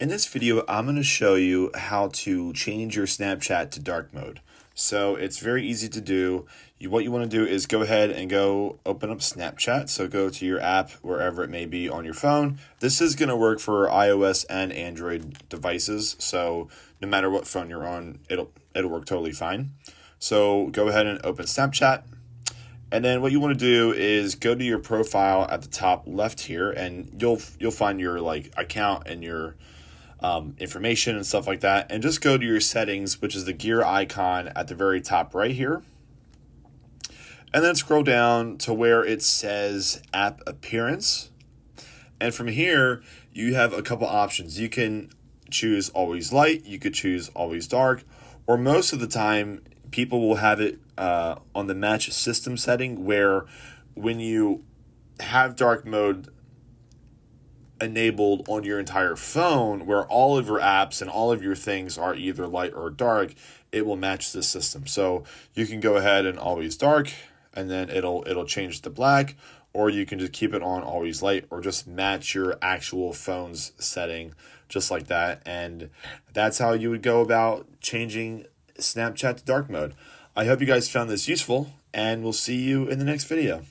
In this video, I'm going to show you how to change your Snapchat to dark mode. So it's very easy to do. What you want to do is go ahead and go open up Snapchat. So go to your app, wherever it may be on your phone. This is going to work for iOS and Android devices. So no matter what phone you're on, it'll work totally fine. So go ahead and open Snapchat. And then what you want to do is go to your profile at the top left here, and you'll find your account and your information and stuff like that, and just go to your settings, which is the gear icon at the very top right here, and then scroll down to where it says app appearance. And from here you have a couple options. You can choose always light, you could choose always dark, or most of the time people will have it on the match system setting, where when you have dark mode enabled on your entire phone, where all of your apps and all of your things are either light or dark, it will match the system. So you can go ahead and always dark, and then it'll change to black, or you can just keep it on always light, or just match your actual phone's setting just like that. And that's how you would go about changing Snapchat to dark mode. I hope you guys found this useful, and we'll see you in the next video.